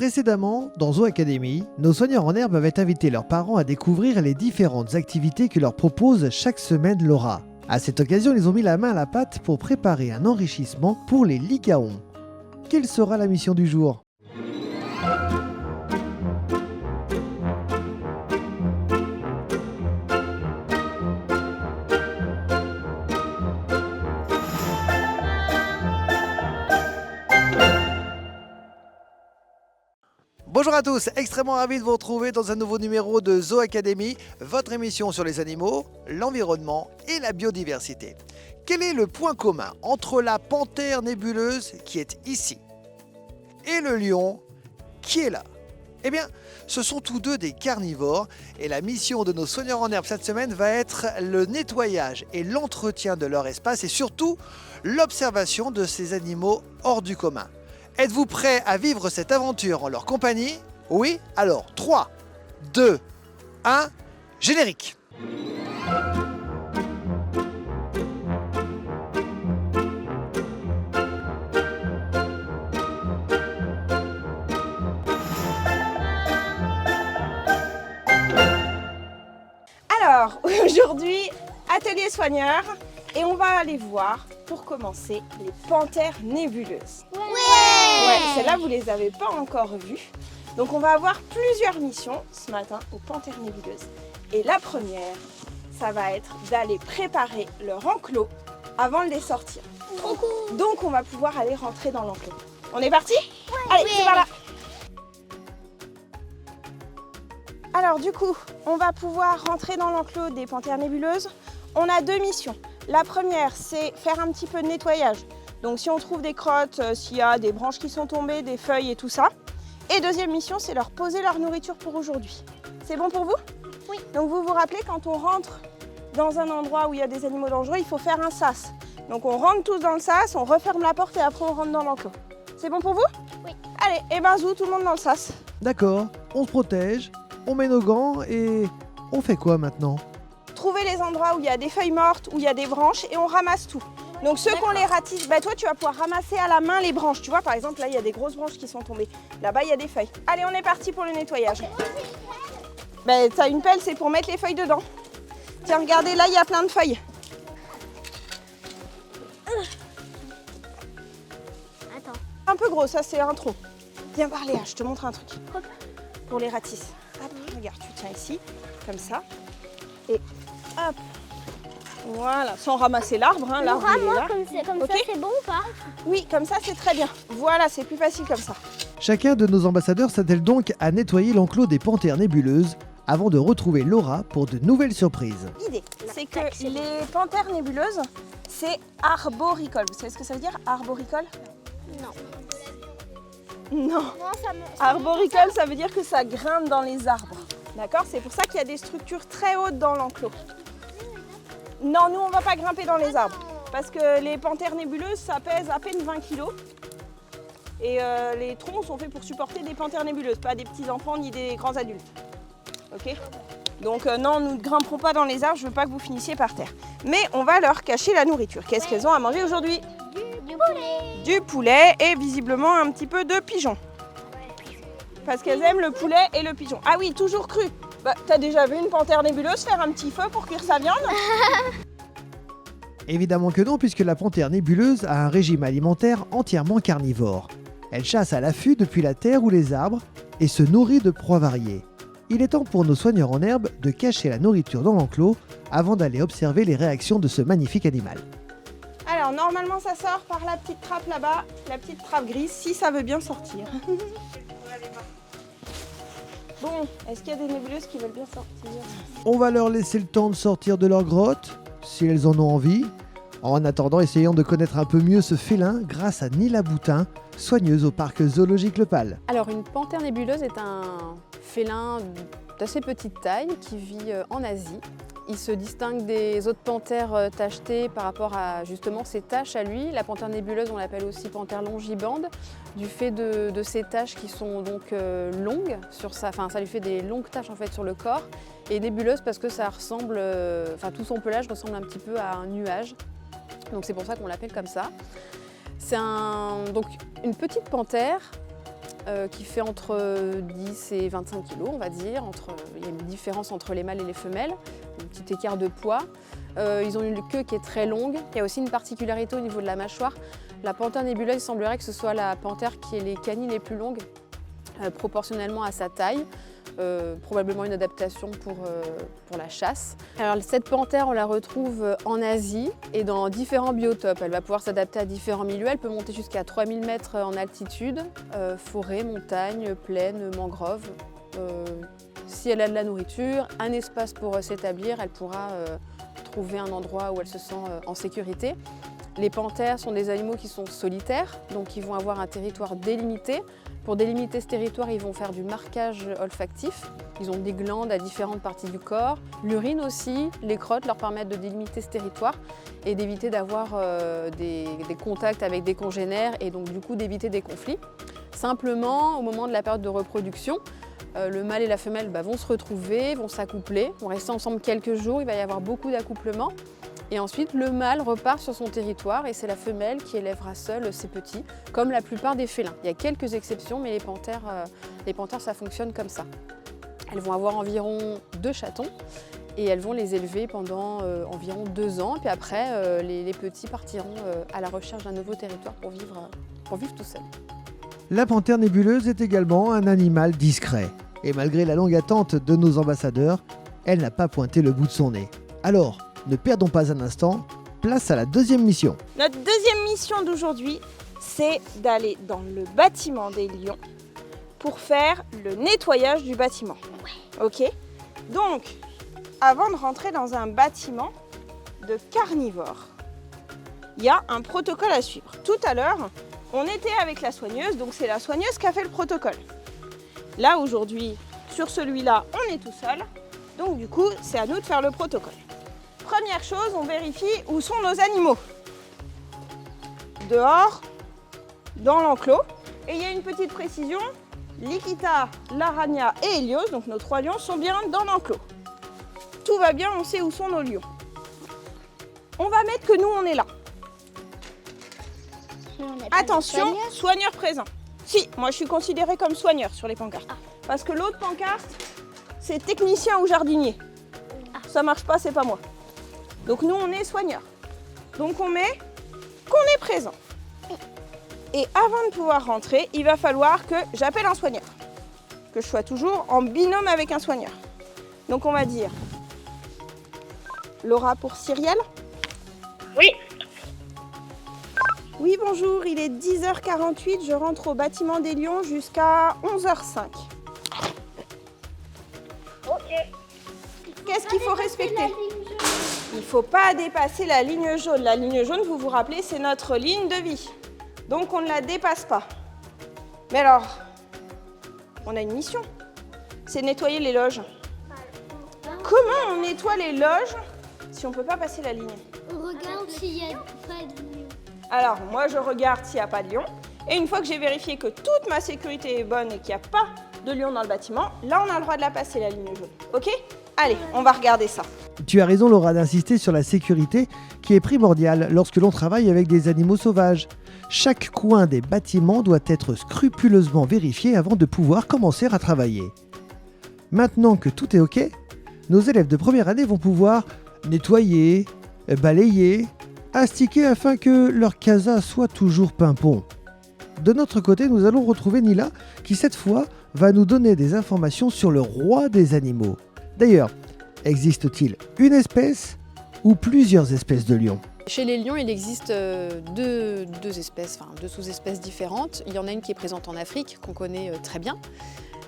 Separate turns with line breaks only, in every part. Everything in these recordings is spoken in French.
Précédemment, dans Zoo Academy, nos soigneurs en herbe avaient invité leurs parents à découvrir les différentes activités que leur propose chaque semaine Laura. À cette occasion, ils ont mis la main à la pâte pour préparer un enrichissement pour les lycaons. Quelle sera la mission du jour ? Bonjour à tous, extrêmement ravi de vous retrouver dans un nouveau numéro de Zoo Academy, votre émission sur les animaux, l'environnement et la biodiversité. Quel est le point commun entre la panthère nébuleuse qui est ici et le lion qui est là? Eh bien, ce sont tous deux des carnivores et la mission de nos soigneurs en herbe cette semaine va être le nettoyage et l'entretien de leur espace et surtout l'observation de ces animaux hors du commun. Êtes-vous prêts à vivre cette aventure en leur compagnie? Oui? Alors 3, 2, 1, générique!
Alors, aujourd'hui, atelier soigneur, et on va aller voir, pour commencer, les panthères nébuleuses. Ouais, celles-là, vous les avez pas encore vues. Donc, on va avoir plusieurs missions ce matin aux panthères nébuleuses. Et la première, ça va être d'aller préparer leur enclos avant de les sortir. Donc, on va pouvoir aller rentrer dans l'enclos. On est parti? Allez, c'est par là. Alors du coup, on va pouvoir rentrer dans l'enclos des panthères nébuleuses. On a deux missions. La première, c'est faire un petit peu de nettoyage. Donc si on trouve des crottes, s'il y a des branches qui sont tombées, des feuilles et tout ça. Et deuxième mission, c'est leur poser leur nourriture pour aujourd'hui. C'est bon pour vous? Oui. Donc vous vous rappelez, quand on rentre dans un endroit où il y a des animaux dangereux, il faut faire un sas. Donc on rentre tous dans le sas, on referme la porte et après on rentre dans l'enclos. C'est bon pour vous? Oui. Allez, et ben zou, tout le monde dans le sas.
D'accord, on se protège, on met nos gants et on fait quoi maintenant?
Trouver les endroits où il y a des feuilles mortes, où il y a des branches et on ramasse tout. Donc ceux qu'on les ratisse, toi tu vas pouvoir ramasser à la main les branches. Tu vois par exemple là il y a des grosses branches qui sont tombées. Là-bas il y a des feuilles. Allez, on est parti pour le nettoyage. T'as une pelle, c'est pour mettre les feuilles dedans. Tiens, regardez, là il y a plein de feuilles.
Attends.
Un peu gros, ça c'est un trou. Viens voir Léa, je te montre un truc. Pour les ratisses. Hop, regarde, tu tiens ici, comme ça. Et hop, voilà, sans ramasser l'arbre, hein, l'arbre il est là.
Comme ça, c'est bon ou pas?
Oui, comme ça c'est très bien. Voilà, c'est plus facile comme ça.
Chacun de nos ambassadeurs s'attelle donc à nettoyer l'enclos des panthères nébuleuses avant de retrouver Laura pour de nouvelles surprises.
L'idée, c'est que les panthères nébuleuses, c'est arboricole. Vous savez ce que ça veut dire, arboricole? Non. Arboricole, ça veut dire que ça grimpe dans les arbres. D'accord? C'est pour ça qu'il y a des structures très hautes dans l'enclos. Non, nous, on ne va pas grimper dans les arbres. Parce que les panthères nébuleuses, ça pèse à peine 20 kg. Et les troncs sont faits pour supporter des panthères nébuleuses, pas des petits enfants ni des grands adultes. Ok? Donc non, nous ne grimperons pas dans les arbres, je ne veux pas que vous finissiez par terre. Mais on va leur cacher la nourriture. Qu'est-ce qu'elles ont à manger aujourd'hui?
Du poulet.
Du poulet et visiblement un petit peu de pigeon. Parce qu'elles aiment le poulet et le pigeon. Ah oui, toujours cru. T'as déjà vu une panthère nébuleuse faire un petit feu pour cuire sa viande?
Évidemment que non, puisque la panthère nébuleuse a un régime alimentaire entièrement carnivore. Elle chasse à l'affût depuis la terre ou les arbres et se nourrit de proies variées. Il est temps pour nos soigneurs en herbe de cacher la nourriture dans l'enclos avant d'aller observer les réactions de ce magnifique animal.
Alors normalement ça sort par la petite trappe là-bas, la petite trappe grise, si ça veut bien sortir. Bon, est-ce qu'il y a des nébuleuses qui veulent bien sortir?
On va leur laisser le temps de sortir de leur grotte, si elles en ont envie. En attendant, essayons de connaître un peu mieux ce félin grâce à Nila Boutin, soigneuse au parc zoologique Le Pal.
Alors une panthère nébuleuse est un félin d'assez petite taille qui vit en Asie. Il se distingue des autres panthères tachetées par rapport à justement ses taches à lui. La panthère nébuleuse, on l'appelle aussi panthère longibande, du fait de ses taches qui sont donc longues sur ça lui fait des longues taches en fait sur le corps. Et nébuleuse parce que ça ressemble, tout son pelage ressemble un petit peu à un nuage. Donc c'est pour ça qu'on l'appelle comme ça. C'est donc une petite panthère qui fait entre 10 et 25 kg, on va dire. Il y a une différence entre les mâles et les femelles, un petit écart de poids. Ils ont une queue qui est très longue. Il y a aussi une particularité au niveau de la mâchoire. La panthère nébuleuse, il semblerait que ce soit la panthère qui ait les canines les plus longues, proportionnellement à sa taille. Probablement une adaptation pour la chasse. Alors cette panthère, on la retrouve en Asie et dans différents biotopes. Elle va pouvoir s'adapter à différents milieux. Elle peut monter jusqu'à 3000 mètres en altitude, forêt, montagne, plaine, mangrove. Si elle a de la nourriture, un espace pour s'établir, elle pourra trouver un endroit où elle se sent en sécurité. Les panthères sont des animaux qui sont solitaires, donc ils vont avoir un territoire délimité. Pour délimiter ce territoire, ils vont faire du marquage olfactif. Ils ont des glandes à différentes parties du corps. L'urine aussi, les crottes leur permettent de délimiter ce territoire et d'éviter d'avoir des contacts avec des congénères et donc du coup d'éviter des conflits. Simplement, au moment de la période de reproduction, le mâle et la femelle vont se retrouver, vont s'accoupler, vont rester ensemble quelques jours, il va y avoir beaucoup d'accouplement. Et ensuite, le mâle repart sur son territoire et c'est la femelle qui élèvera seule ses petits, comme la plupart des félins. Il y a quelques exceptions, mais les panthères, ça fonctionne comme ça. Elles vont avoir environ 2 chatons et elles vont les élever pendant environ 2 ans. Puis après, les petits partiront à la recherche d'un nouveau territoire pour vivre tout seuls.
La panthère nébuleuse est également un animal discret. Et malgré la longue attente de nos ambassadeurs, elle n'a pas pointé le bout de son nez. Alors, ne perdons pas un instant, place à la deuxième mission.
Notre deuxième mission d'aujourd'hui, c'est d'aller dans le bâtiment des lions pour faire le nettoyage du bâtiment. Ok ? Donc, avant de rentrer dans un bâtiment de carnivores, il y a un protocole à suivre. Tout à l'heure, on était avec la soigneuse, donc c'est la soigneuse qui a fait le protocole. Là, aujourd'hui, sur celui-là, on est tout seul, donc du coup, c'est à nous de faire le protocole. Première chose, on vérifie où sont nos animaux. Dehors, dans l'enclos. Et il y a une petite précision, Likita, Larania et Hélios, donc nos 3 lions, sont bien dans l'enclos. Tout va bien, on sait où sont nos lions. On va mettre que nous, on est là. Attention, soigneur présent. Si, moi je suis considérée comme soigneur sur les pancartes. Parce que l'autre pancarte, c'est technicien ou jardinier. Ça marche pas, c'est pas moi. Donc nous, on est soigneurs. Donc on met qu'on est présent. Et avant de pouvoir rentrer, il va falloir que j'appelle un soigneur. Que je sois toujours en binôme avec un soigneur. Donc on va dire Laura pour Cyrielle.
Oui.
Oui, bonjour, il est 10h48, je rentre au bâtiment des Lions jusqu'à 11h05.
Ok.
Qu'est-ce qu'il faut respecter ? Il ne faut pas dépasser la ligne jaune. La ligne jaune, vous vous rappelez, c'est notre ligne de vie. Donc on ne la dépasse pas. Mais alors, on a une mission. C'est nettoyer les loges. Comment on nettoie les loges si on ne peut pas passer la ligne ?
On regarde s'il n'y a pas de lion.
Alors, moi, je regarde s'il n'y a pas de lion. Et une fois que j'ai vérifié que toute ma sécurité est bonne et qu'il n'y a pas de lion dans le bâtiment, là, on a le droit de la passer, la ligne jaune. Ok ? Allez, on va regarder ça.
Tu as raison Laura d'insister sur la sécurité qui est primordiale lorsque l'on travaille avec des animaux sauvages. Chaque coin des bâtiments doit être scrupuleusement vérifié avant de pouvoir commencer à travailler. Maintenant que tout est ok, nos élèves de première année vont pouvoir nettoyer, balayer, astiquer afin que leur casa soit toujours pimpon. De notre côté, nous allons retrouver Nila qui cette fois va nous donner des informations sur le roi des animaux. D'ailleurs, existe-t-il une espèce ou plusieurs espèces de lions ?
Chez les lions, il existe deux sous-espèces différentes. Il y en a une qui est présente en Afrique, qu'on connaît très bien.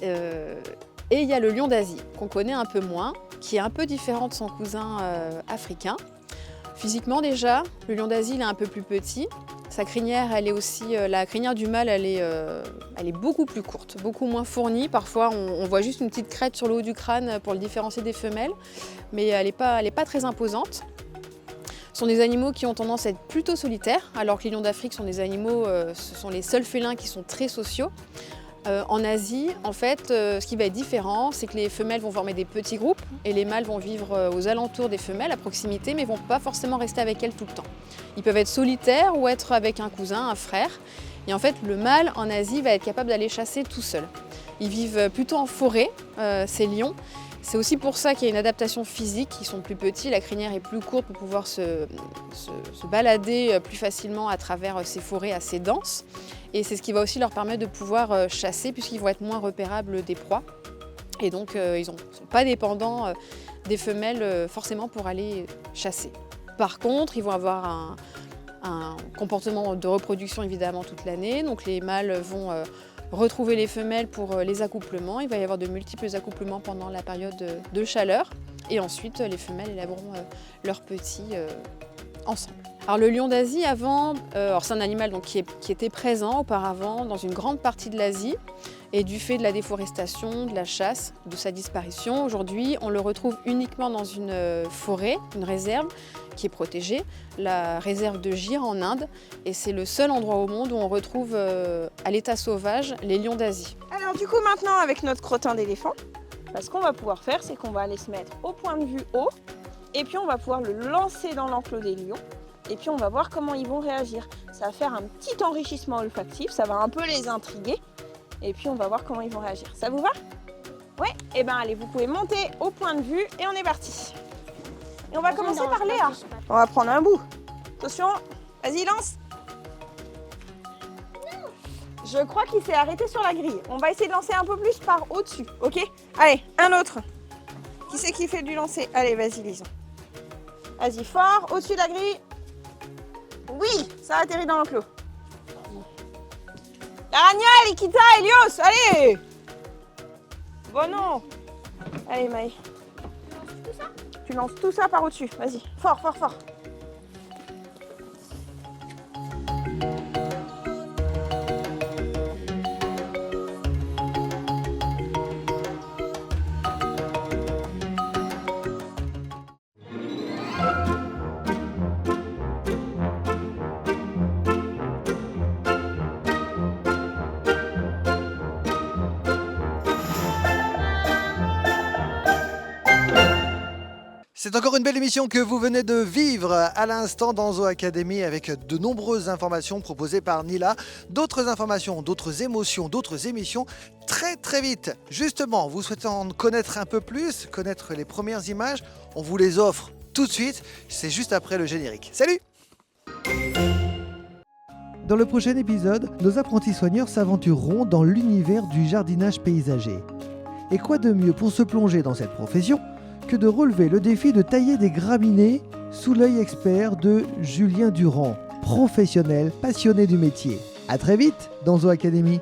Et il y a le lion d'Asie, qu'on connaît un peu moins, qui est un peu différent de son cousin africain. Physiquement déjà, le lion d'Asie il est un peu plus petit. Sa crinière, elle est aussi, la crinière du mâle, elle est beaucoup plus courte, beaucoup moins fournie. Parfois, on voit juste une petite crête sur le haut du crâne pour le différencier des femelles, mais elle n'est pas très imposante. Ce sont des animaux qui ont tendance à être plutôt solitaires, alors que les lions d'Afrique sont des animaux, ce sont les seuls félins qui sont très sociaux. En Asie, en fait, ce qui va être différent, c'est que les femelles vont former des petits groupes et les mâles vont vivre aux alentours des femelles, à proximité, mais ne vont pas forcément rester avec elles tout le temps. Ils peuvent être solitaires ou être avec un cousin, un frère. Et en fait, le mâle en Asie va être capable d'aller chasser tout seul. Ils vivent plutôt en forêt, ces lions. C'est aussi pour ça qu'il y a une adaptation physique. Ils sont plus petits, la crinière est plus courte pour pouvoir se balader plus facilement à travers ces forêts assez denses. Et c'est ce qui va aussi leur permettre de pouvoir chasser puisqu'ils vont être moins repérables des proies. Et donc ils ne sont pas dépendants des femelles forcément pour aller chasser. Par contre, ils vont avoir un comportement de reproduction évidemment toute l'année. Donc les mâles vont retrouver les femelles pour les accouplements. Il va y avoir de multiples accouplements pendant la période de chaleur. Et ensuite, les femelles élèveront leurs petits ensemble. Alors le lion d'Asie, avant, c'est un animal donc, qui était présent auparavant dans une grande partie de l'Asie. Et du fait de la déforestation, de la chasse, de sa disparition, aujourd'hui, on le retrouve uniquement dans une forêt, une réserve qui est protégée, la réserve de Gir en Inde. Et c'est le seul endroit au monde où on retrouve à l'état sauvage les lions d'Asie.
Alors du coup maintenant avec notre crottin d'éléphant, ce qu'on va pouvoir faire c'est qu'on va aller se mettre au point de vue haut et puis on va pouvoir le lancer dans l'enclos des lions et puis on va voir comment ils vont réagir. Ça va faire un petit enrichissement olfactif, ça va un peu les intriguer et puis on va voir comment ils vont réagir. Ça vous va? Ouais, et ben allez, vous pouvez monter au point de vue et on est parti. Et on va commencer par Léa. On va prendre un bout. Attention, vas-y lance. Je crois qu'il s'est arrêté sur la grille. On va essayer de lancer un peu plus par au-dessus, ok? Allez, un autre. Qui c'est qui fait du lancer? Allez, vas-y, Lison. Vas-y, fort, au-dessus de la grille. Oui, ça a atterri dans l'enclos. Arania, Likita, Elios, allez! Bon non. Allez, Maï. Tu lances tout ça par au-dessus. Vas-y, fort, fort, fort.
C'est encore une belle émission que vous venez de vivre à l'instant dans Zoo Academy avec de nombreuses informations proposées par Nila. D'autres informations, d'autres émotions, d'autres émissions très très vite. Justement, vous souhaitez en connaître un peu plus, connaître les premières images, on vous les offre tout de suite. C'est juste après le générique. Salut! Dans le prochain épisode, nos apprentis soigneurs s'aventureront dans l'univers du jardinage paysager. Et quoi de mieux pour se plonger dans cette profession que de relever le défi de tailler des graminées sous l'œil expert de Julien Durand, professionnel passionné du métier. À très vite dans Zoo Academy.